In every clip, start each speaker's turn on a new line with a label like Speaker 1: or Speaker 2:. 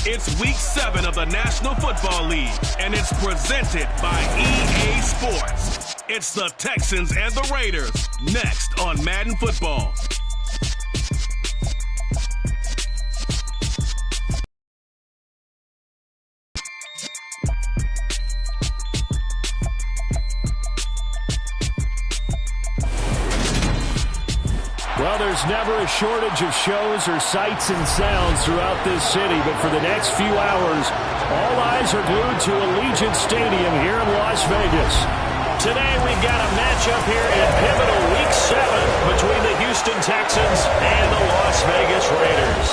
Speaker 1: It's Week 7 of the National Football League, and it's presented by EA Sports. It's the Texans and the Raiders, next on Madden Football.
Speaker 2: Well, there's never a shortage of shows or sights and sounds throughout this city, but for the next few hours, all eyes are glued to Allegiant Stadium here in Las Vegas. Today, we've got a matchup here in pivotal Week 7 between the Houston Texans and the Las Vegas Raiders.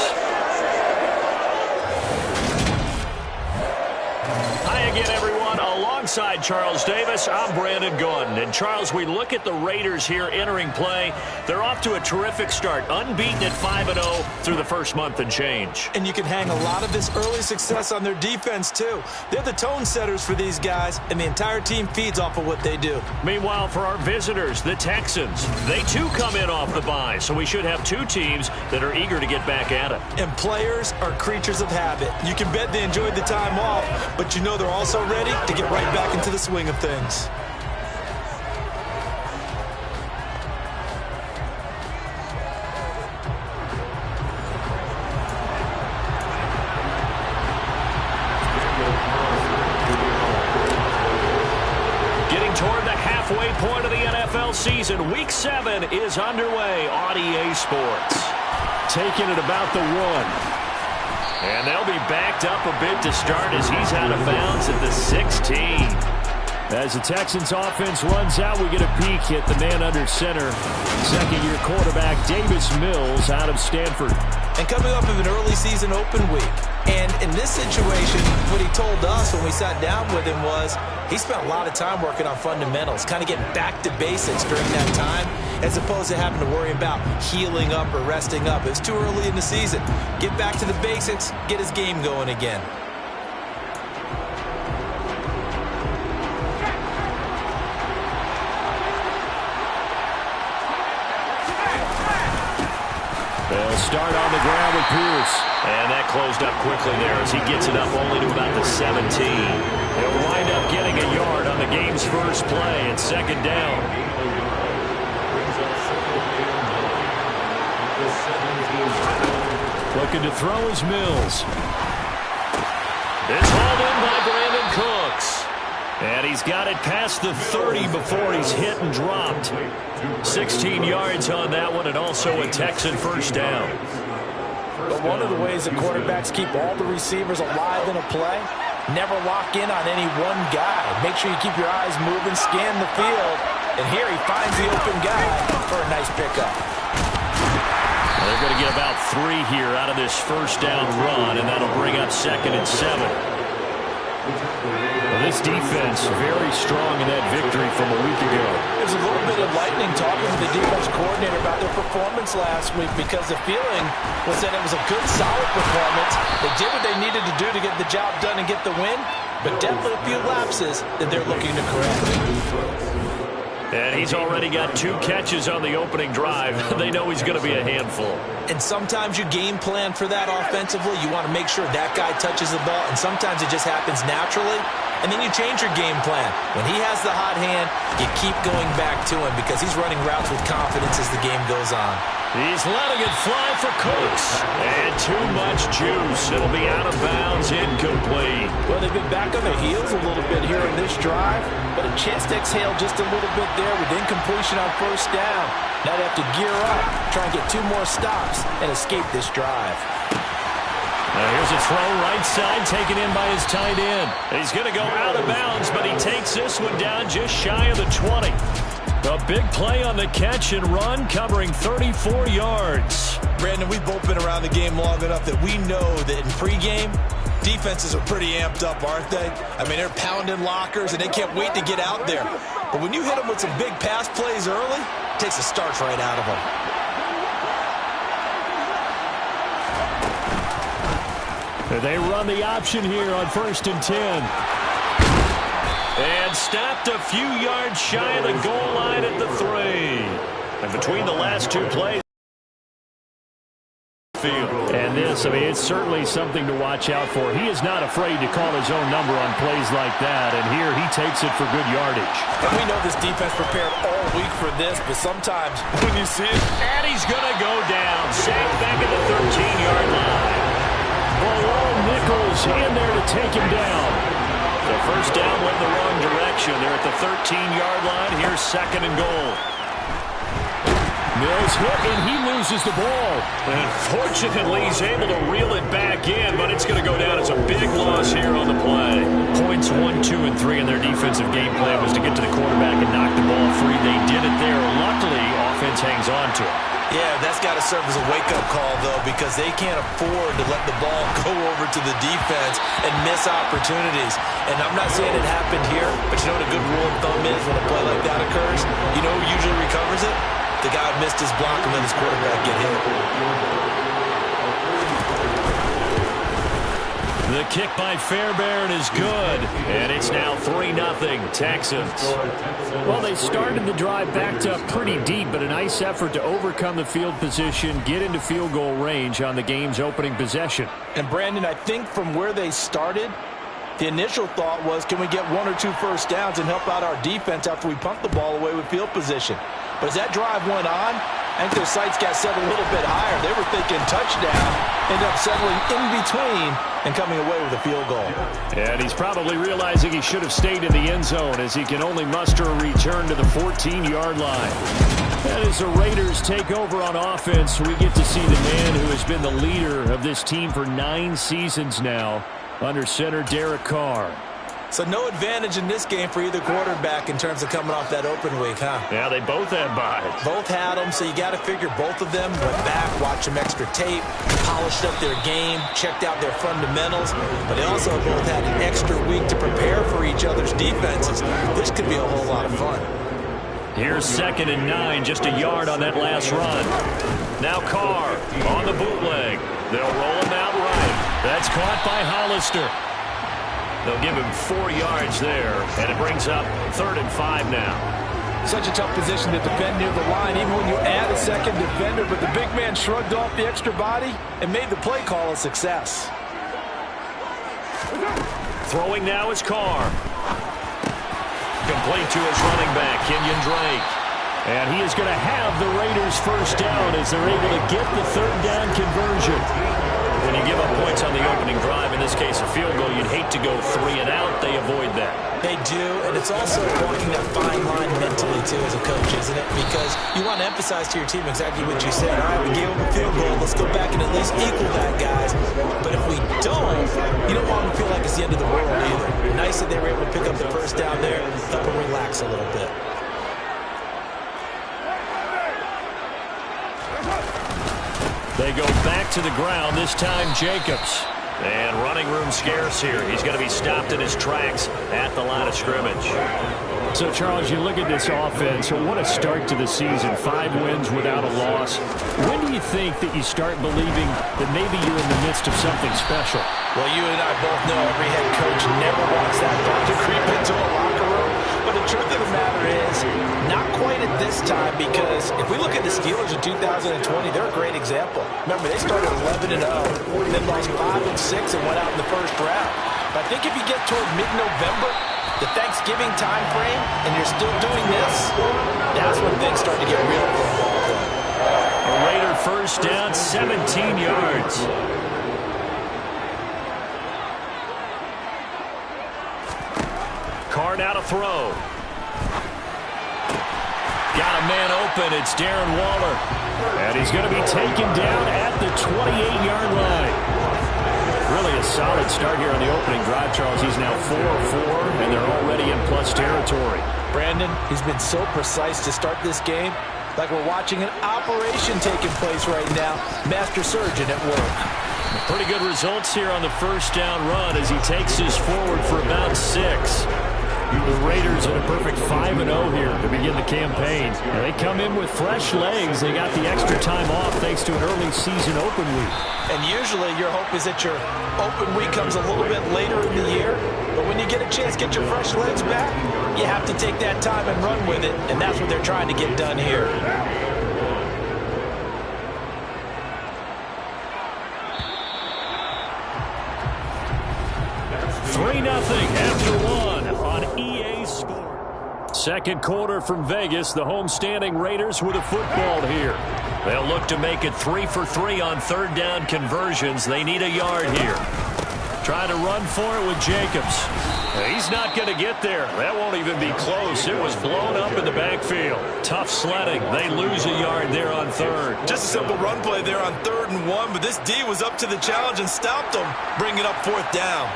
Speaker 2: Hi again, everyone. Alongside Charles Davis, I'm Brandon Gordon. And Charles, we look at the Raiders here entering play. They're off to a terrific start, unbeaten at 5-0 through the first month and change.
Speaker 3: And you can hang a lot of this early success on their defense, too. They're the tone setters for these guys, and the entire team feeds off of what they do.
Speaker 2: Meanwhile, for our visitors, the Texans, they too come in off the bye, so we should have two teams that are eager to get back at it.
Speaker 3: And players are creatures of habit. You can bet they enjoyed the time off, but you know they're also ready to get right back into the swing of things.
Speaker 2: Getting toward the halfway point of the NFL season, Week 7 is underway on EA Sports. Taking it about the 1. And they'll be backed up a bit to start as he's out of bounds at the 16. As the Texans offense runs out, we get a peek at the man under center. Second-year quarterback Davis Mills out of Stanford.
Speaker 3: And coming off of an early season open week. And in this situation, what he told us when we sat down with him was he spent a lot of time working on fundamentals, kind of getting back to basics during that time, as opposed to having to worry about healing up or resting up. It was too early in the season. Get back to the basics, get his game going again.
Speaker 2: They'll start on the ground with Pierce. And that closed up quickly there as he gets it up only to about the 17. He'll wind up getting a yard on the game's first play at second down. Looking to throw is Mills. It's hauled in by Brandon Cooks. And he's got it past the 30 before he's hit and dropped. 16 yards on that one, and also a Texan first down.
Speaker 3: But one of the ways that quarterbacks keep all the receivers alive in a play, never lock in on any one guy. Make sure you keep your eyes moving, scan the field. And here he finds the open guy for a nice pickup.
Speaker 2: They're going to get about 3 here out of this first down run, and that'll bring up 2nd and 7. Well, this defense very strong in that victory from a week ago.
Speaker 3: There's a little bit of lightning talking to the defense coordinator about their performance last week because the feeling was that it was a good, solid performance. They did what they needed to do to get the job done and get the win, but definitely a few lapses that they're looking to correct.
Speaker 2: And he's already got 2 catches on the opening drive. They know he's going to be a handful.
Speaker 3: And sometimes you game plan for that offensively. You want to make sure that guy touches the ball, and sometimes it just happens naturally. And then you change your game plan. When he has the hot hand, you keep going back to him because he's running routes with confidence as the game goes on.
Speaker 2: He's letting it fly for Cooks. And too much juice. It'll be out of bounds, incomplete.
Speaker 3: Well, they've been back on their heels a little bit here in this drive, but a chance to exhale just a little bit there with incompletion on first down. Now they have to gear up, try and get 2 more stops, and escape this drive.
Speaker 2: Now here's a throw right side taken in by his tight end. He's going to go out of bounds, but he takes this one down just shy of the 20. A big play on the catch and run, covering 34 yards.
Speaker 3: Brandon, we've both been around the game long enough that we know that in pregame, defenses are pretty amped up, aren't they? I mean, they're pounding lockers, and they can't wait to get out there. But when you hit them with some big pass plays early, it takes the starch right out of them.
Speaker 2: They run the option here on 1st and 10. And stopped a few yards shy of the goal line at the 3. And between the last 2 plays, field. And this, it's certainly something to watch out for. He is not afraid to call his own number on plays like that, and here he takes it for good yardage.
Speaker 3: And we know this defense prepared all week for this, but sometimes when you see it...
Speaker 2: And he's going to go down. Sacked back at the 13-yard line. Below Nichols in there to take him down. The first down went the wrong direction. They're at the 13-yard line. Here's second and goal. Mills hit, and he loses the ball. And fortunately, he's able to reel it back in, but it's going to go down as a big loss here on the play. Points 1, 2, and 3 in their defensive game plan was to get to the quarterback and knock the ball free. They did it there. Luckily, offense hangs on to it.
Speaker 3: Yeah, that's got to serve as a wake-up call, though, because they can't afford to let the ball go over to the defense and miss opportunities. And I'm not saying it happened here, but you know what a good rule of thumb is when a play like that occurs? You know who usually recovers it? The guy who missed his block and let his quarterback get hit.
Speaker 2: The kick by Fairbairn is good, and it's now 3-0 Texans. Well, they started the drive backed up pretty deep, but a nice effort to overcome the field position, get into field goal range on the game's opening possession.
Speaker 3: And, Brandon, I think from where they started, the initial thought was, can we get 1 or 2 first downs and help out our defense after we pump the ball away with field position? But as that drive went on, I think their sights got set a little bit higher. They were thinking touchdown, ended up settling in between and coming away with a field goal.
Speaker 2: And he's probably realizing he should have stayed in the end zone as he can only muster a return to the 14-yard line. And as the Raiders take over on offense, we get to see the man who has been the leader of this team for 9 seasons now, under center Derek Carr.
Speaker 3: So no advantage in this game for either quarterback in terms of coming off that open week, huh?
Speaker 2: Yeah, they both had byes.
Speaker 3: Both had them, so you got to figure both of them went back, watched some extra tape, polished up their game, checked out their fundamentals, but they also both had an extra week to prepare for each other's defenses. This could be a whole lot of fun.
Speaker 2: Here's 2nd and 9, just a yard on that last run. Now Carr on the bootleg. They'll roll him out right. That's caught by Hollister. They'll give him 4 yards there, and it brings up 3rd and 5 now.
Speaker 3: Such a tough position to defend near the line, even when you add a second defender, but the big man shrugged off the extra body and made the play call a success.
Speaker 2: Throwing now is Carr. Complete to his running back, Kenyon Drake. And he is going to have the Raiders first down as they're able to get the 3rd down conversion. When you give up points on the opening drive, in this case a field goal, you'd hate to go 3 and out. They avoid that.
Speaker 3: They do, and it's also walking that fine line mentally, too, as a coach, isn't it? Because you want to emphasize to your team exactly what you said. All right, we gave them a field goal. Let's go back and at least equal that, guys. But if we don't, you don't want them to feel like it's the end of the world either. Nice that they were able to pick up the first down there, help them relax a little bit.
Speaker 2: They go back to the ground, this time Jacobs. And running room scarce here. He's going to be stopped in his tracks at the line of scrimmage. So, Charles, you look at this offense, what a start to the season. 5 wins without a loss. When do you think that you start believing that maybe you're in the midst of something special?
Speaker 3: Well, you and I both know every head coach never wants that thought to creep into a locker room. But the truth of the matter is, not quite at this time, because if we look at the Steelers in 2020, they're a great example. Remember, they started 11-0, then lost 5-6 and went out in the first round. But I think if you get toward mid-November, the Thanksgiving time frame, and you're still doing this, that's when things start to get real for a ball club.
Speaker 2: A Raider first down, 17 yards. Carr now to throw. Got a man open. It's Darren Waller. And he's going to be taken down at the 28-yard line. Really a solid start here on the opening drive, Charles. He's now 4-4, and they're already in plus territory.
Speaker 3: Brandon, he's been so precise to start this game, like we're watching an operation taking place right now. Master surgeon at work.
Speaker 2: Pretty good results here on the first down run as he takes us forward for about 6. The Raiders in a perfect 5-0 here to begin the campaign. And they come in with fresh legs. They got the extra time off thanks to an early season open week.
Speaker 3: And usually your hope is that your open week comes a little bit later in the year. But when you get a chance to get your fresh legs back, you have to take that time and run with it. And that's what they're trying to get done here.
Speaker 2: Second quarter from Vegas. The homestanding Raiders with a football here. They'll look to make it 3 for 3 on third down conversions. They need a yard here. Trying to run for it with Jacobs. He's not going to get there. That won't even be close. It was blown up in the backfield. Tough sledding. They lose a yard there on third.
Speaker 3: Just a simple run play there on 3rd and 1, but this D was up to the challenge and stopped them, bringing up 4th down.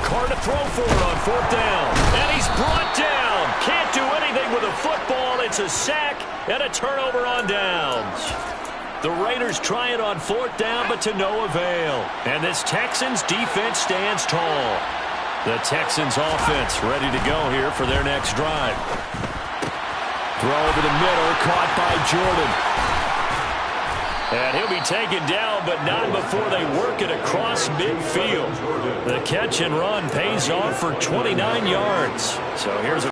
Speaker 2: Carr to throw for it on 4th down. And he's brought down. Can't do anything with a football. It's a sack and a turnover on downs. The Raiders try it on 4th down, but to no avail. And this Texans defense stands tall. The Texans offense ready to go here for their next drive. Throw over the middle, caught by Jordan. And he'll be taken down, but not before they work it across midfield. The catch and run pays off for 29 yards. So here's a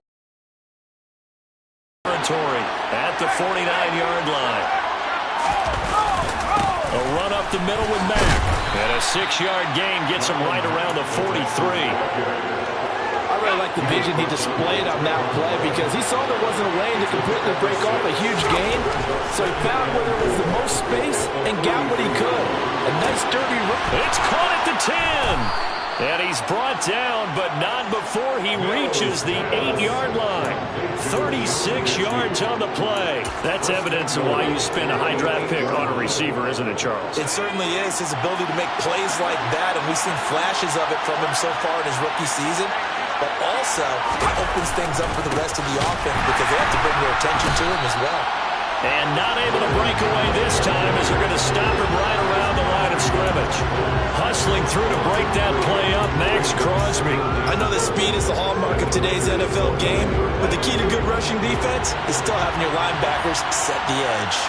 Speaker 2: territory at the 49-yard line. A run up the middle with Mack. And a 6-yard gain gets him right around the 43.
Speaker 4: I really like the vision he displayed on that play because he saw there wasn't a lane to completely break off a huge gain. So he found where there was the most space and got what he could. A nice dirty run.
Speaker 2: It's caught at the 10. And he's brought down, but not before he reaches the 8-yard line. 36 yards on the play. That's evidence of why you spend a high draft pick on a receiver, isn't it, Charles?
Speaker 3: It certainly is. His ability to make plays like that, and we've seen flashes of it from him so far in his rookie season. But also, it opens things up for the rest of the offense because they have to bring their attention to him as well.
Speaker 2: And not able to break away this time as they're going to stop him right around the line of scrimmage. Hustling through to break that play up, Max Crosby.
Speaker 3: I know that speed is the hallmark of today's NFL game, but the key to good rushing defense is still having your linebackers set the edge.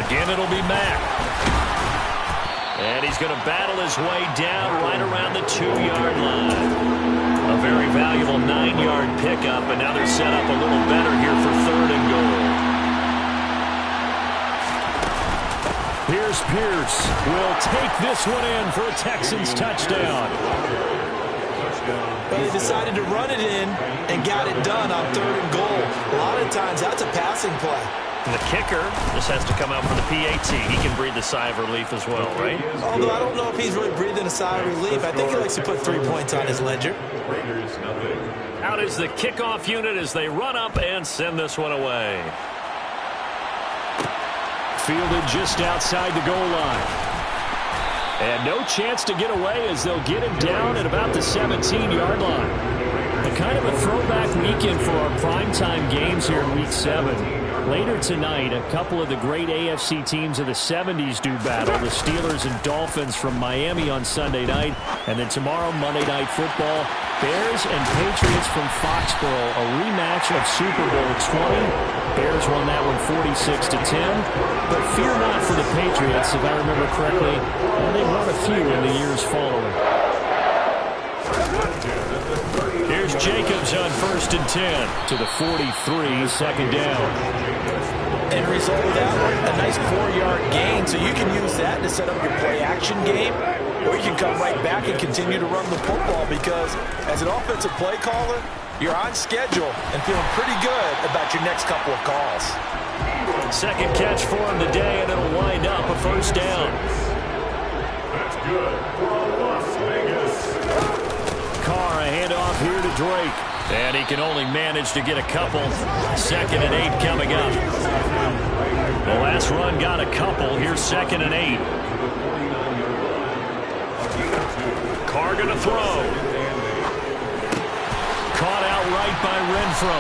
Speaker 2: Again, it'll be Mack. And he's going to battle his way down right around the 2-yard line. A very valuable 9-yard pickup, and now they're set up a little better here for 3rd and goal. Here's Pierce. Will take this one in for a Texans touchdown.
Speaker 3: But he decided to run it in and got it done on 3rd and goal. A lot of times that's a passing play.
Speaker 2: And the kicker just has to come out for the PAT. He can breathe a sigh of relief as well, right?
Speaker 3: Although I don't know if he's really breathing a sigh of relief. I think he likes to put 3 points on his ledger.
Speaker 2: Out is the kickoff unit as they run up and send this one away. Fielded just outside the goal line. And no chance to get away as they'll get him down at about the 17-yard line. A kind of a throwback weekend for our primetime games here in Week 7. Later tonight, a couple of the great AFC teams of the 70s do battle. The Steelers and Dolphins from Miami on Sunday night. And then tomorrow, Monday Night Football, Bears and Patriots from Foxborough. A rematch of Super Bowl 20. Bears won that one 46-10. But fear not for the Patriots, if I remember correctly. They won a few in the years following. Here's Jacobs on 1st and 10 to the 43, 2nd down.
Speaker 3: End result of that one, a nice 4-yard gain, so you can use that to set up your play-action game, or you can come right back and continue to run the football because as an offensive play caller, you're on schedule and feeling pretty good about your next couple of calls.
Speaker 2: Second catch for him today, and it'll wind up a 1st down.
Speaker 1: That's good for Las Vegas.
Speaker 2: Carr, a handoff here to Drake. And he can only manage to get a couple. 2nd and 8 coming up. The last run got a couple. Here's 2nd and 8. Carr going to throw. Caught out right by Renfro.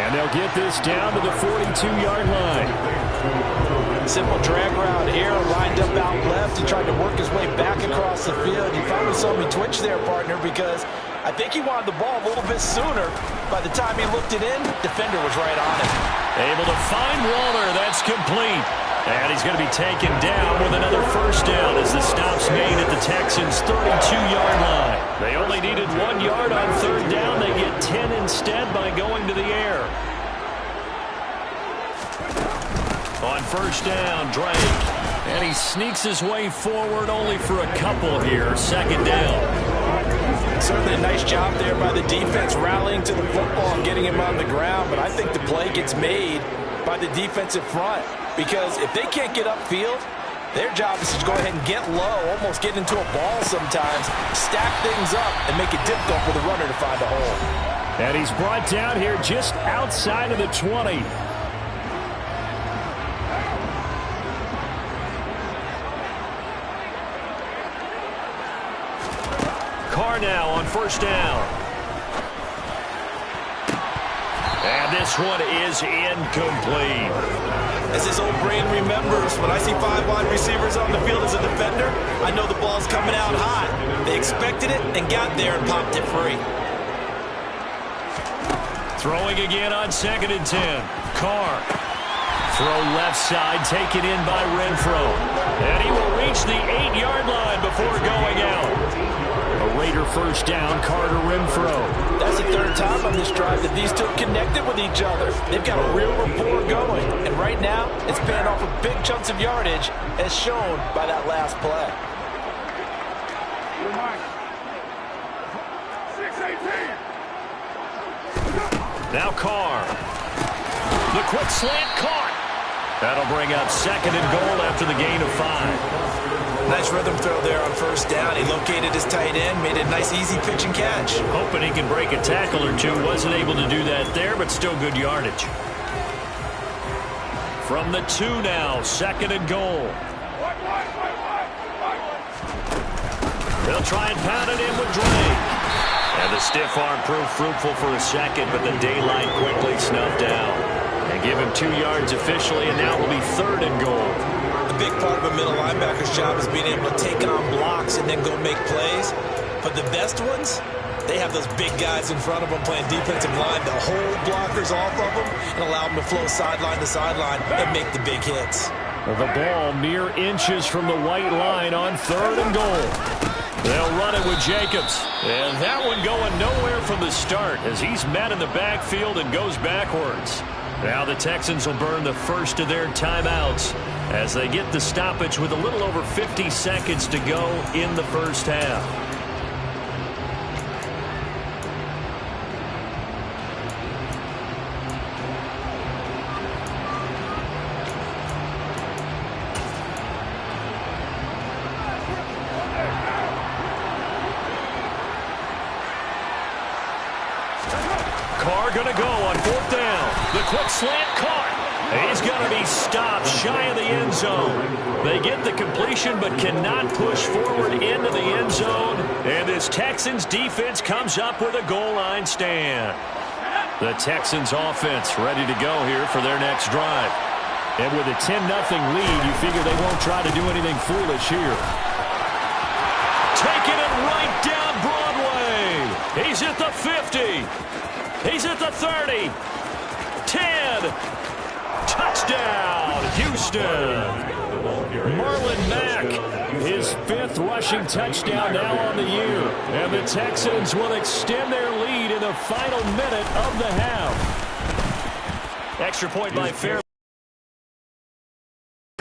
Speaker 2: And they'll get this down to the 42-yard line.
Speaker 3: Simple drag route here, lined up out left. He tried to work his way back across the field. You probably saw me twitch there, partner, because I think he wanted the ball a little bit sooner. By the time he looked it in, defender was right on it.
Speaker 2: Able to find Waller. That's complete. And he's going to be taken down with another 1st down as the stop's made at the Texans' 32-yard line. They only needed 1 yard on 3rd down. They get 10 instead by going to the air. On 1st down, Drake. And he sneaks his way forward only for a couple here. Second down.
Speaker 3: Certainly a nice job there by the defense rallying to the football and getting him on the ground. But I think the play gets made by the defensive front. Because if they can't get upfield, their job is to go ahead and get low, almost get into a ball sometimes, stack things up, and make it difficult for the runner to find a hole.
Speaker 2: And he's brought down here just outside of the 20. Carr now on first down. And this one is incomplete.
Speaker 3: As his old brain remembers, when I see 5 wide receivers on the field as a defender, I know the ball's coming out hot. They expected it and got there and popped it free.
Speaker 2: Throwing again on 2nd and 10. Carr. Throw left side, taken in by Renfro. And he will reach the 8-yard line before going out. A Raider first down, Carter Renfro.
Speaker 3: That's the 3rd time on this drive that these two connected with each other. They've got a real rapport going. And right now, it's paying off with big chunks of yardage, as shown by that last play.
Speaker 2: Now Carr. The quick slant caught. That'll bring up 2nd and goal after the gain of 5.
Speaker 3: Nice rhythm throw there on first down. He located his tight end, made a nice easy pitch and catch.
Speaker 2: Hoping he can break a tackle or two. Wasn't able to do that there, but still good yardage. From the 2 now, 2nd and goal. They'll try and pound it in with Drake. And the stiff arm proved fruitful for a second, but the daylight quickly snuffed out. And give him 2 yards officially, and now it'll be 3rd and goal.
Speaker 3: A big part of a middle linebacker's job is being able to take on blocks and then go make plays. But the best ones, they have those big guys in front of them playing defensive line to hold blockers off of them and allow them to flow sideline to sideline and make the big hits.
Speaker 2: The ball mere inches from the white line on 3rd and goal. They'll run it with Jacobs. And that one going nowhere from the start as he's met in the backfield and goes backwards. Now the Texans will burn the first of their timeouts as they get the stoppage with a little over 50 seconds to go in the first half. Carr going to go on 4th down. The quick slant caught. He's going to be stopped shy of the end zone. They get the completion but cannot push forward into the end zone. And this Texans defense comes up with a goal line stand. The Texans offense ready to go here for their next drive. And with a 10-0 lead, you figure they won't try to do anything foolish here. Taking it right down Broadway. He's at the 50. He's at the 30. 10. Touchdown, Houston. Marlon Mack, his 5th rushing touchdown now on the year. And the Texans will extend their lead in the final minute of the half. Extra point by Fairley.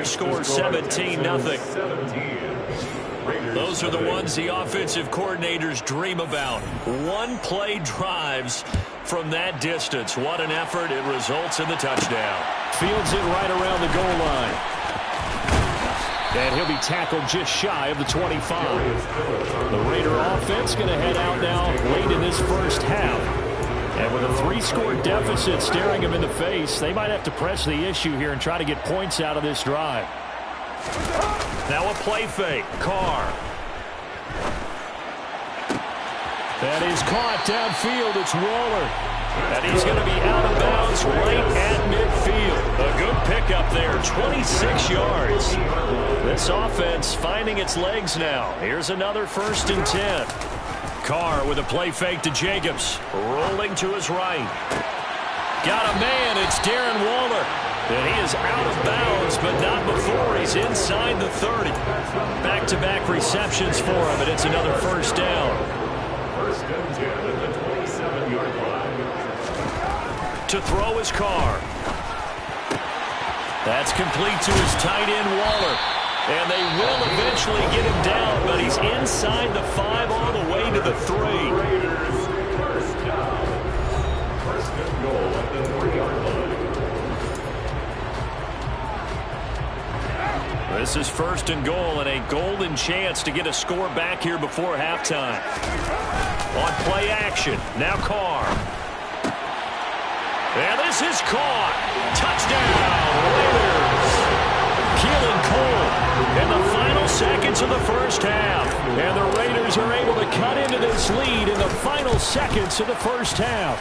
Speaker 2: Score 17-0. Those are the ones the offensive coordinators dream about. One-play drives from that distance. What an effort. It results in the touchdown. Fields it right around the goal line. And he'll be tackled just shy of the 25. The Raider offense going to head out now late in this first half. And with a 3-score deficit staring him in the face, they might have to press the issue here and try to get points out of this drive. Now a play fake. Carr. That is caught downfield. It's Waller. And he's going to be out of bounds right at midfield. A good pickup there, 26 yards. This offense finding its legs now. Here's another 1st and 10. Carr with a play fake to Jacobs. Rolling to his right. Got a man. It's Darren Waller. And he is out of bounds, but not before he's inside the 30. Back-to-back receptions for him, and it's another 1st down. 1st and 10 at the 27-yard line. To throw his Carr. That's complete to his tight end, Waller. And they will eventually get him down, but he's inside the 5 all the way to the 3. This is 1st and goal and a golden chance to get a score back here before halftime. On play action, now Carr. And this is caught. Touchdown, Raiders. Keelan Cole in the final seconds of the first half. And the Raiders are able to cut into this lead in the final seconds of the first half.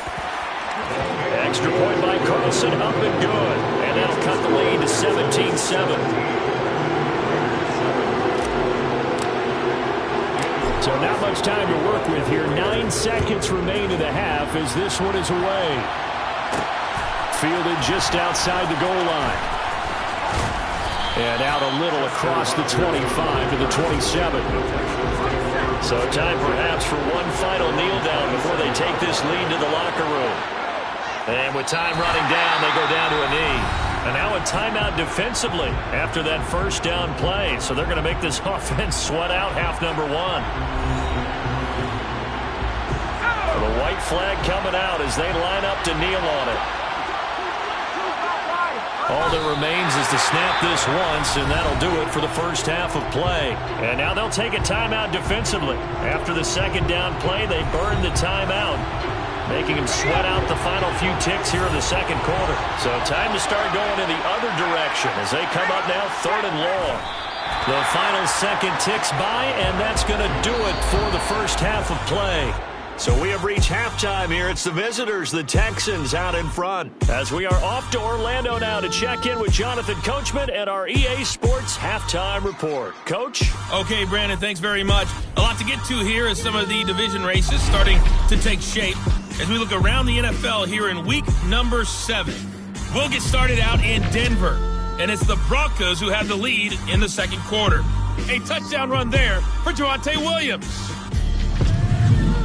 Speaker 2: Extra point by Carlson, up and good. And that'll cut the lead to 17-7. So not much time to work with here. 9 seconds remain in the half as this one is away. Fielded just outside the goal line. And out a little across the 25 to the 27. So time perhaps for one final kneel down before they take this lead to the locker room. And with time running down, they go down to a knee. And now a timeout defensively after that first down play. So they're going to make this offense sweat out half number 1. The white flag coming out as they line up to kneel on it. All that remains is to snap this once, and that'll do it for the first half of play. And now they'll take a timeout defensively. After the second down play, they burn the timeout, making them sweat out the final few ticks here in the second quarter. So time to start going in the other direction as they come up now 3rd and long. The final second ticks by, and that's going to do it for the first half of play. So we have reached halftime here. It's the visitors, the Texans, out in front. As we are off to Orlando now to check in with Jonathan Coachman and our EA Sports Halftime Report. Coach?
Speaker 5: Okay, Brandon, thanks very much. A lot to get to here as some of the division races starting to take shape. As we look around the NFL here in week number 7. We'll get started out in Denver. And it's the Broncos who have the lead in the second quarter. A touchdown run there for Javonte Williams.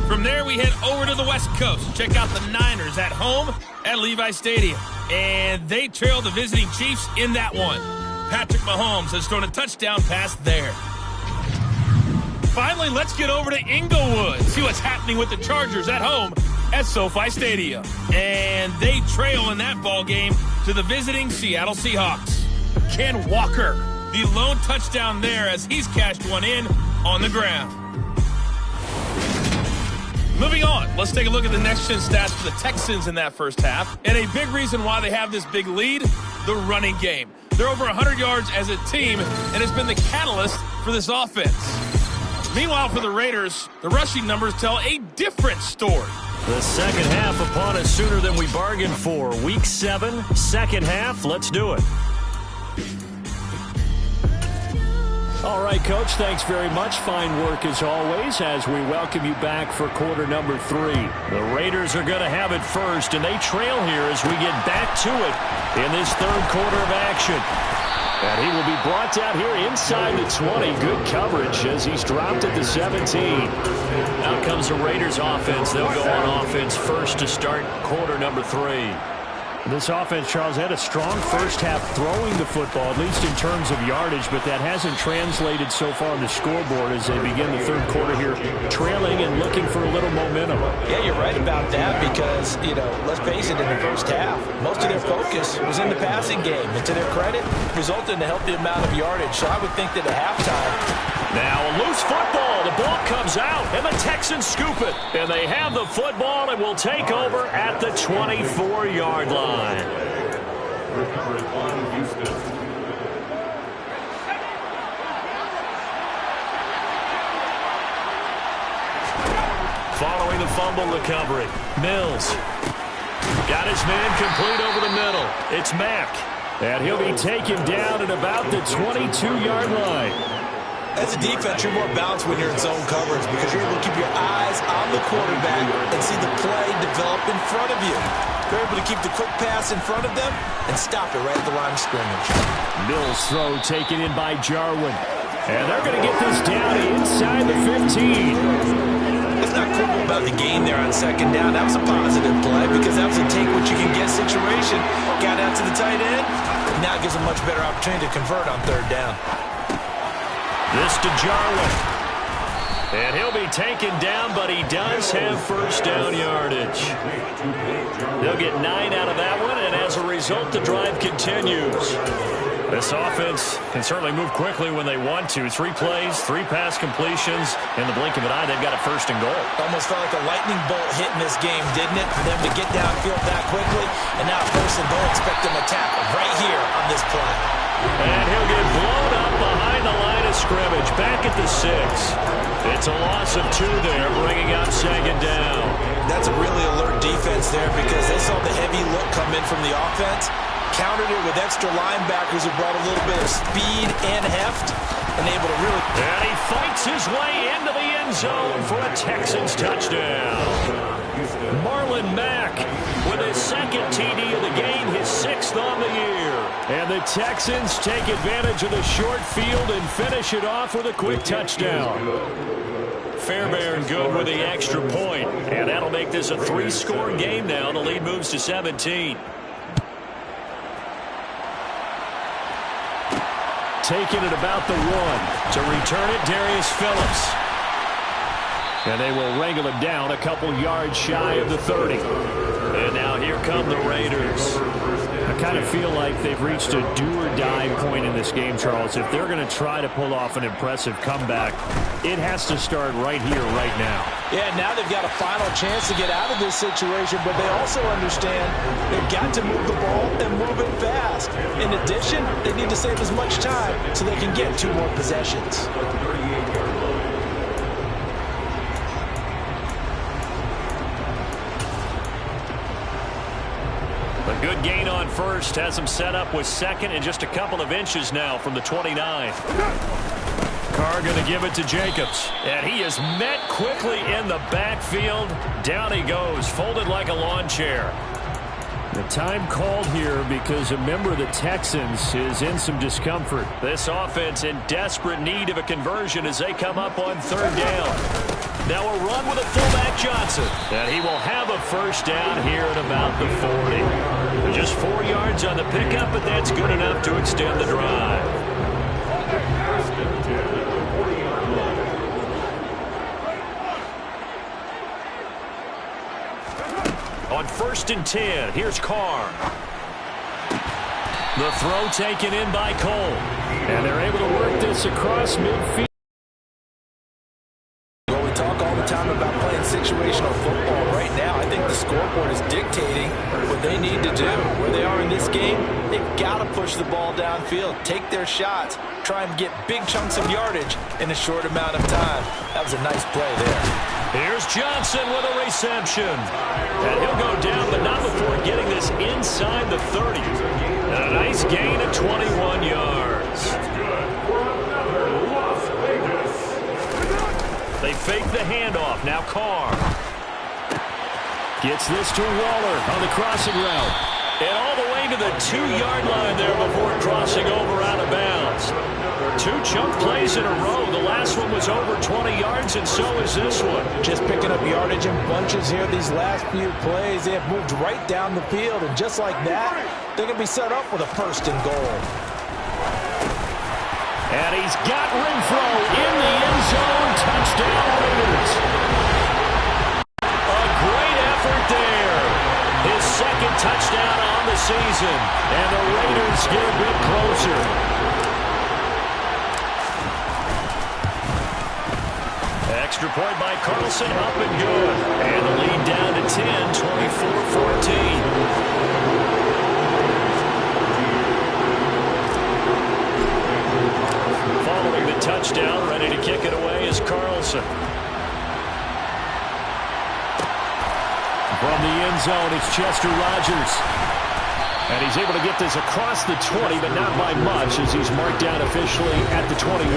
Speaker 5: From there, we head over to the West Coast. Check out the Niners at home at Levi Stadium. And they trail the visiting Chiefs in that one. Patrick Mahomes has thrown a touchdown pass there. Finally, let's get over to Inglewood. See what's happening with the Chargers at home at SoFi Stadium. And they trail in that ball game to the visiting Seattle Seahawks. Ken Walker, the lone touchdown there as he's cashed one in on the ground. Moving on, let's take a look at the next-gen stats for the Texans in that first half. And a big reason why they have this big lead, the running game. They're over 100 yards as a team, and it's been the catalyst for this offense. Meanwhile, for the Raiders, the rushing numbers tell a different story.
Speaker 2: The second half upon us sooner than we bargained for. Week 7, second half, let's do it. All right, Coach, thanks very much. Fine work as always as we welcome you back for quarter number 3. The Raiders are going to have it first, and they trail here as we get back to it in this third quarter of action. And he will be brought down here inside the 20. Good coverage as he's dropped at the 17. Now comes the Raiders offense. They'll go on offense first to start quarter number 3. This offense, Charles, had a strong first half throwing the football, at least in terms of yardage, but that hasn't translated so far on the scoreboard as they begin the third quarter here, trailing and looking for a little momentum.
Speaker 3: Yeah, you're right about that because, let's face it, in the first half, most of their focus was in the passing game. And to their credit, resulted in a healthy amount of yardage. So I would think that at halftime,
Speaker 2: now a loose football. The ball comes out, and the Texans scoop it. And they have the football and will take over at the 24-yard line. Following the fumble recovery, Mills got his man complete over the middle. It's Mack, and he'll be taken down at about the 22-yard line.
Speaker 3: as a defense, you're more balanced when you're in zone coverage because you're able to keep your eyes on the quarterback and see the play develop in front of you. You're able to keep the quick pass in front of them and stop it right at the line of scrimmage.
Speaker 2: Mills throw taken in by Jarwin. And they're going to get this down inside the 15.
Speaker 3: That's not cool about the game there on second down. That was a positive play because that was a take-what-you-can-get situation. Got out to the tight end. Now it gives a much better opportunity to convert on third down.
Speaker 2: This to Jarwin. And he'll be taken down, but he does have first down yardage. They'll get 9 out of that one, and as a result, the drive continues. This offense can certainly move quickly when they want to. 3 plays, 3 pass completions. In the blink of an eye, they've got a first and goal.
Speaker 3: Almost felt like a lightning bolt hitting this game, didn't it? For them to get downfield that quickly, and now first and goal, expect them to tackle right here on this play.
Speaker 2: And he'll get blown up behind the line of scrimmage, back at the 6. It's a loss of 2 there, bringing up second down.
Speaker 3: That's a really alert defense there because they saw the heavy look come in from the offense, countered it with extra linebackers who brought a little bit of speed and heft, and able to really...
Speaker 2: And he fights his way into the end zone for a Texans touchdown. Marlon Mack with his second TD of the game, his 6th on the year. And the Texans take advantage of the short field and finish it off with a quick touchdown. Fairbairn good with the extra point. And that'll make this a 3-score game now. The lead moves to 17. Taking it about the 1. To return it, Darius Phillips. And they will wrangle him down a couple yards shy of the 30. And now here come the Raiders. I kind of feel like they've reached a do-or-die point in this game, Charles. If they're going to try to pull off an impressive comeback, it has to start right here, right now.
Speaker 3: Yeah, now they've got a final chance to get out of this situation, but they also understand they've got to move the ball and move it fast. In addition, they need to save as much time so they can get 2 more possessions.
Speaker 2: A good gain on first has him set up with second and just a couple of inches now from the 29. Carr going to give it to Jacobs. And he is met quickly in the backfield. Down he goes, folded like a lawn chair. The time called here because a member of the Texans is in some discomfort. This offense in desperate need of a conversion as they come up on 3rd down. Now a run with a fullback Johnson. And he will have a first down here at about the 40. Just 4 yards on the pickup, but that's good enough to extend the drive. On 1st and 10, here's Carr. The throw taken in by Cole. And they're able to work this across midfield.
Speaker 3: Time about playing situational football right now. I think the scoreboard is dictating what they need to do. Where they are in this game, they've got to push the ball downfield, take their shots, try and get big chunks of yardage in a short amount of time. That was a nice play there.
Speaker 2: Here's Johnson with a reception. And he'll go down, but not before getting this inside the 30. And a nice gain of 21 yards. They fake the handoff. Now Carr gets this to Waller on the crossing route. And all the way to the 2-yard line there before crossing over out of bounds. 2 chunk plays in a row. The last one was over 20 yards, and so is this one.
Speaker 3: Just picking up yardage in bunches here these last few plays. They have moved right down the field, and just like that, they're going to be set up with a 1st and goal.
Speaker 2: And he's got Renfro in the end zone. Touchdown, Raiders. A great effort there. His 2nd touchdown on the season. And the Raiders get a bit closer. Extra point by Carlson, up and good. And the lead down to 10, 24-14. Following the touchdown, ready to kick it away is Carlson. From the end zone, it's Chester Rogers. And he's able to get this across the 20, but not by much as he's marked down officially at the 21.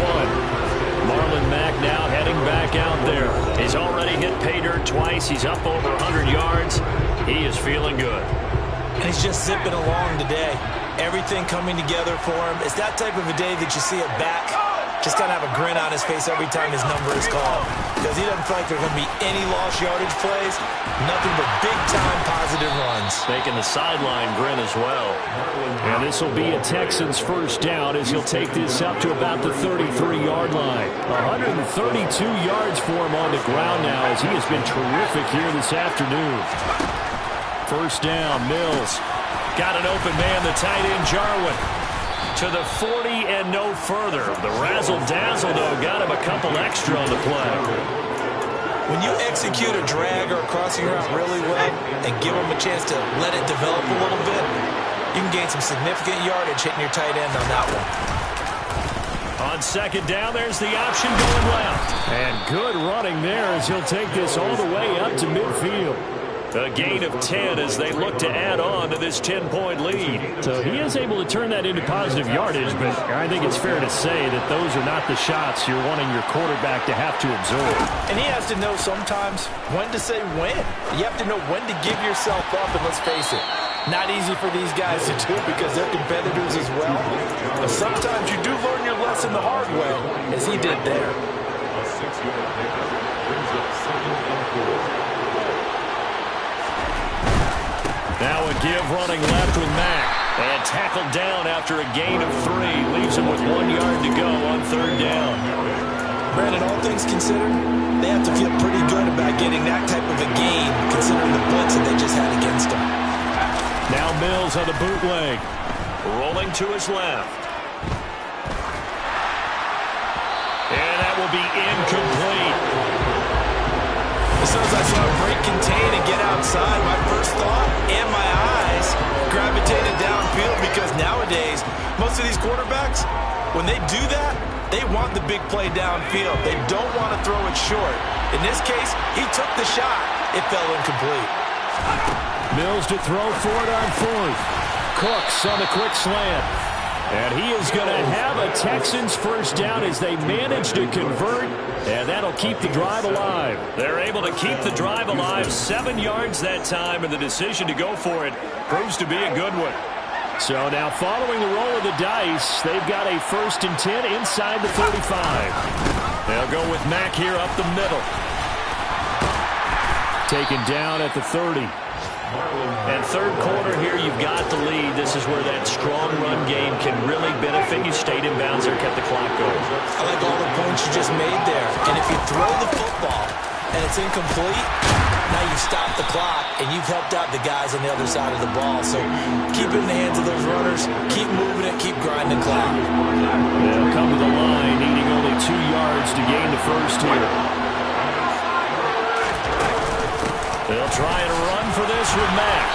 Speaker 2: Marlon Mack now heading back out there. He's already hit pay dirt twice. He's up over 100 yards. He is feeling good.
Speaker 3: And he's just zipping along today. Everything coming together for him. It's that type of a day that you see a back just got to have a grin on his face every time his number is called, because he doesn't feel like there are going to be any lost yardage plays, nothing but big-time positive runs.
Speaker 2: Making the sideline grin as well. And this will be a Texans first down as he'll take this up to about the 33-yard line. 132 yards for him on the ground now as he has been terrific here this afternoon. First down, Mills. Got an open man, the tight end, Jarwin. To the 40 and no further. The razzle-dazzle, though, got him a couple extra on the play.
Speaker 3: When you execute a drag or a crossing route really well and give them a chance to let it develop a little bit, you can gain some significant yardage hitting your tight end on that one.
Speaker 2: On second down, there's the option going left. And good running there as he'll take this all the way up to midfield. A gain of 10 as they look to add on to this 10-point lead. So he is able to turn that into positive yardage, but I think it's fair to say that those are not the shots you're wanting your quarterback to have to absorb.
Speaker 3: And he has to know sometimes when to say when. You have to know when to give yourself up, and let's face it, not easy for these guys to do because they're competitors as well. But sometimes you do learn your lesson the hard way, as he did there.
Speaker 6: A 6-yard pickup brings up 2nd and 4.
Speaker 2: Now a give running left with Mack. And tackled down after a gain of 3. Leaves him with 1 yard to go on third down.
Speaker 3: Brandon, all things considered, they have to feel pretty good about getting that type of a gain considering the blitz that they just had against them.
Speaker 2: Now Mills on the bootleg. Rolling to his left. And that will be incomplete.
Speaker 3: As soon as I saw a break contain and get outside, my first thought and my eyes gravitated downfield because nowadays, most of these quarterbacks, when they do that, they want the big play downfield. They don't want to throw it short. In this case, he took the shot. It fell incomplete.
Speaker 2: Mills to throw for it on fourth. Cooks on the quick slant. And he is going to have a Texans first down as they manage to convert, and that'll keep the drive alive. They're able to keep the drive alive, 7 yards that time, and the decision to go for it proves to be a good one. So now following the roll of the dice, they've got a 1st and 10 inside the 35. They'll go with Mack here up the middle. Taken down at the 30. And third quarter here, you've got the lead. This is where that strong run game can really benefit you. Stayed in bounds there, kept the clock going.
Speaker 3: I like all the points you just made there. And if you throw the football and it's incomplete, now you stop the clock and you've helped out the guys on the other side of the ball. So keep it in the hands of those runners. Keep moving it. Keep grinding the clock.
Speaker 2: They'll come to the line, needing only 2 yards to gain the first here. They'll try and run for this with Mack.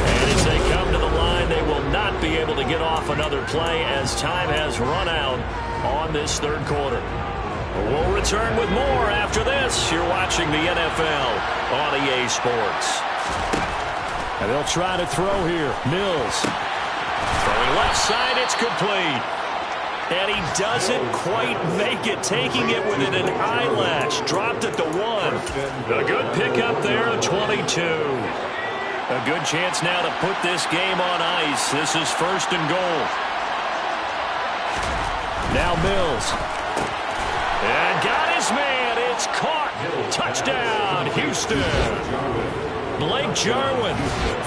Speaker 2: And as they come to the line, they will not be able to get off another play as time has run out on this third quarter. We'll return with more after this. You're watching the NFL on EA Sports. And they'll try to throw here. Mills. Throwing left side, it's complete. And he doesn't quite make it, taking it with an eyelash. Dropped at the 1. A good pickup there, a 22. A good chance now to put this game on ice. This is 1st and goal. Now Mills. And got his man. It's caught. Touchdown, Houston. Blake Jarwin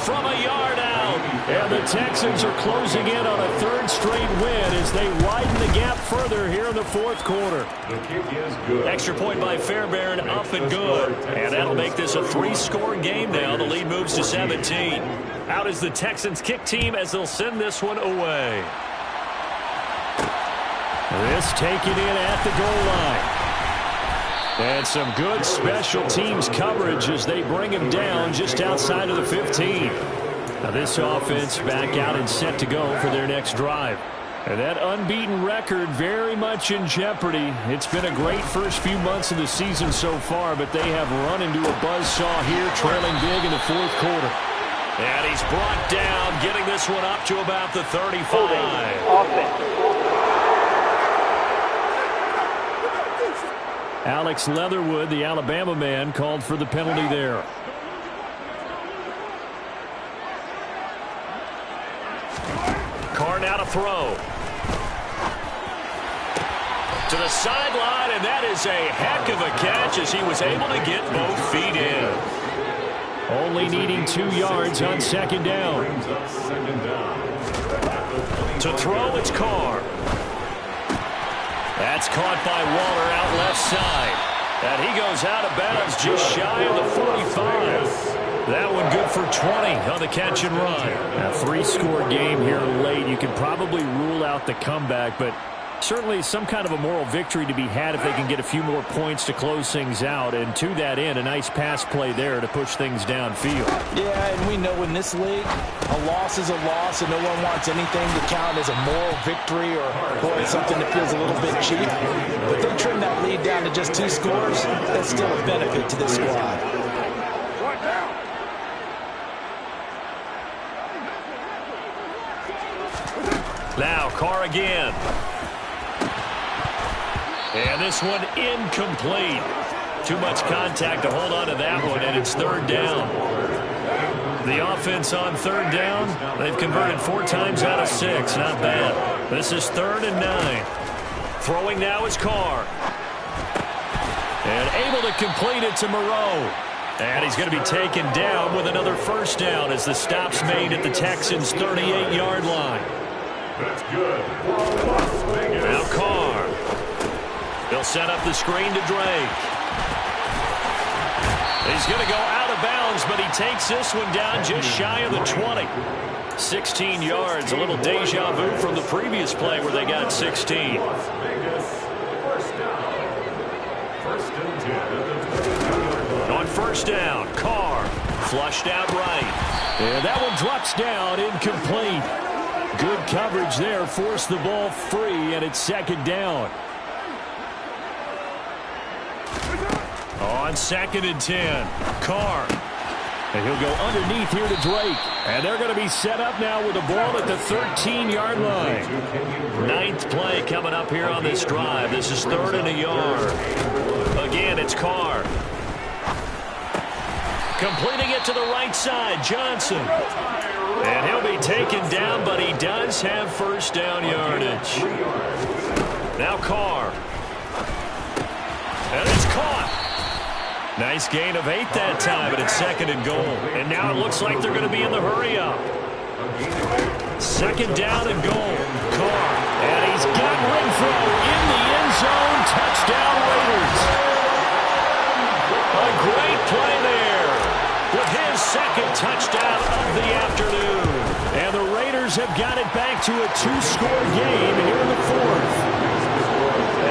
Speaker 2: from a yard out. And the Texans are closing in on a 3rd straight win as they widen the gap further here in the 4th quarter.
Speaker 6: The kick is good.
Speaker 2: Extra point by Fairbairn, up and good. And that'll make this a 3-score game now. The lead moves to 17. Out is the Texans kick team as they'll send this one away. This taken in at the goal line. And some good special teams coverage as they bring him down just outside of the 15. Now this offense back out and set to go for their next drive. And that unbeaten record very much in jeopardy. It's been a great first few months of the season so far, but they have run into a buzzsaw here, trailing big in the 4th quarter. And he's brought down, getting this one up to about the 35. Alex Leatherwood, the Alabama man, called for the penalty there. Carr now to throw. To the sideline, and that is a heck of a catch as he was able to get both feet in.
Speaker 7: Only needing 2 yards on second down.
Speaker 2: To throw, it's Carr. That's caught by Waller out left side. And he goes out of bounds just shy of the 45. That one good for 20 on the catch and run.
Speaker 7: A 3-score game here late. You can probably rule out the comeback, but certainly some kind of a moral victory to be had if they can get a few more points to close things out. And to that end, a nice pass play there to push things downfield.
Speaker 3: Yeah, and we know in this league, a loss is a loss, and no one wants anything to count as a moral victory or something that feels a little bit cheap. But they trim that lead down to just 2 scores. That's still a benefit to this squad.
Speaker 2: Now Carr again. And this one incomplete. Too much contact to hold on to that one, and it's 3rd down. The offense on 3rd down, they've converted 4 times out of 6. Not bad. This is 3rd and 9. Throwing now is Carr. And able to complete it to Moreau. And he's going to be taken down with another 1st down as the stop's made at the Texans' 38-yard line.
Speaker 6: That's good.
Speaker 2: Now Carr. They'll set up the screen to Drake. He's going to go out of bounds, but he takes this one down just shy of the 20. 16 yards, a little deja vu from the previous play where they got 16. On 1st down, Carr flushed out right.
Speaker 7: And that one drops down, incomplete. Good coverage there, forced the ball free, and it's 2nd down.
Speaker 2: On 2nd and 10, Carr.
Speaker 7: And he'll go underneath here to Drake. And they're going to be set up now with the ball at the 13-yard line.
Speaker 2: 9th play coming up here on this drive. This is 3rd and a yard. Again, it's Carr. Completing it to the right side, Johnson. And he'll be taken down, but he does have 1st down yardage. Now Carr. And it's caught. Nice gain of 8 that time, but it's 2nd and goal. And now it looks like they're going to be in the hurry-up. 2nd down and goal. Carr. And he's got Renfro in the end zone. Touchdown, Raiders. A great play there with his 2nd touchdown of the afternoon.
Speaker 7: And the Raiders have got it back to a 2-score game here in the 4th.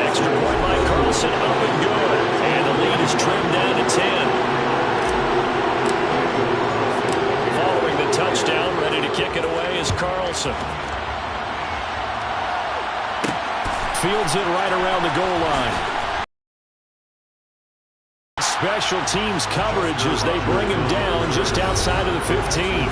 Speaker 2: Extra point by Carlson, up and good. And the lead is trimmed down to 10. Following the touchdown, ready to kick it away is Carlson.
Speaker 7: Fields it right around the goal line. Special teams coverage as they bring him down just outside of the 15.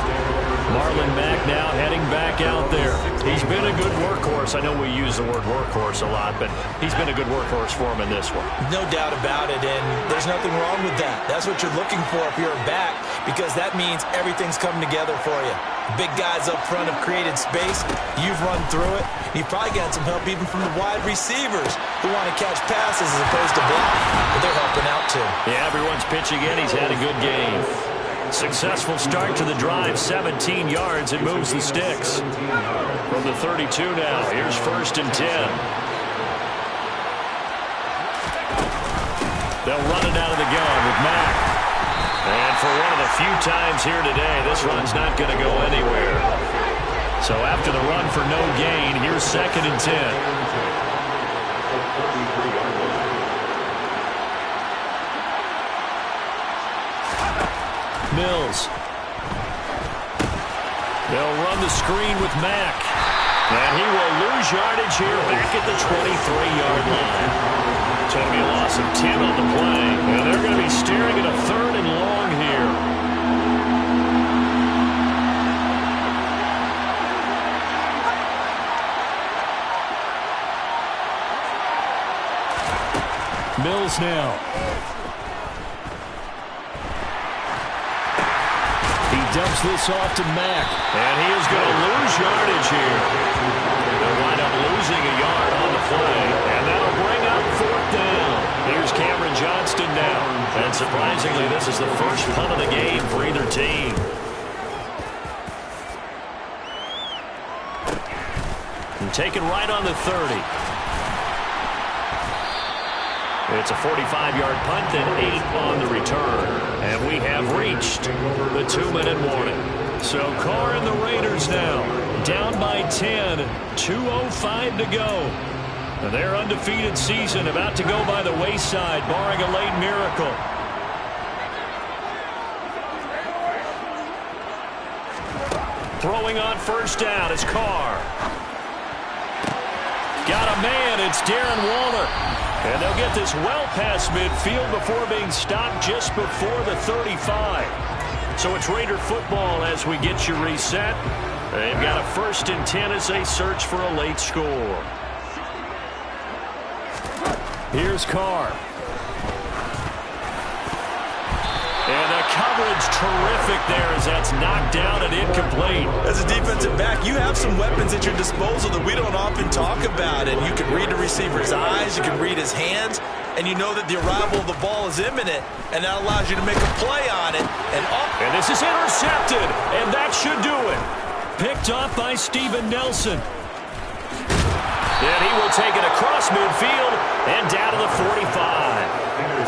Speaker 2: Marlon Mack now heading back out there. He's been a good workhorse. I know we use the word workhorse a lot, but he's been a good workhorse for him in this one.
Speaker 3: No doubt about it, and there's nothing wrong with that. That's what you're looking for if you're a back, because that means everything's coming together for you. Big guys up front have created space. You've run through it. You've probably got some help even from the wide receivers who want to catch passes as opposed to block, but they're helping out too.
Speaker 2: Yeah, everyone's pitching in. He's had a good game. Successful start to the drive, 17 yards. It moves the sticks. From the 32 now, here's 1st and 10. They'll run it out of the gun with Mack. And for one of the few times here today, this run's not going to go anywhere. So after the run for no gain, here's 2nd and 10. Mills. They'll run the screen with Mack. And he will lose yardage here back at the 23-yard line. It's going to be a loss of 10 on the play. And they're going to be staring at a 3rd and long here.
Speaker 7: Mills now. He dumps this off to Mack.
Speaker 2: And he is going to lose yardage surprisingly, this is the first punt of the game for either team. And taken right on the 30. It's a 45-yard punt, then 8 on the return. And we have reached the 2-minute warning. So Carr and the Raiders now down by 10, 2:05 to go. And their undefeated season about to go by the wayside, barring a late miracle. Throwing on first down is Carr. Got a man, it's Darren Waller. And they'll get this well past midfield before being stopped just before the 35. So it's Raider football as we get you reset. They've got a 1st and 10 as they search for a late score. Here's Carr. And the coverage terrific there as that's knocked down and incomplete.
Speaker 3: As a defensive back, you have some weapons at your disposal that we don't often talk about. And you can read the receiver's eyes, you can read his hands, and you know that the arrival of the ball is imminent, and that allows you to make a play on it.
Speaker 2: And this is intercepted, and that should do it. Picked off by Steven Nelson. And he will take it across midfield and down to the 45.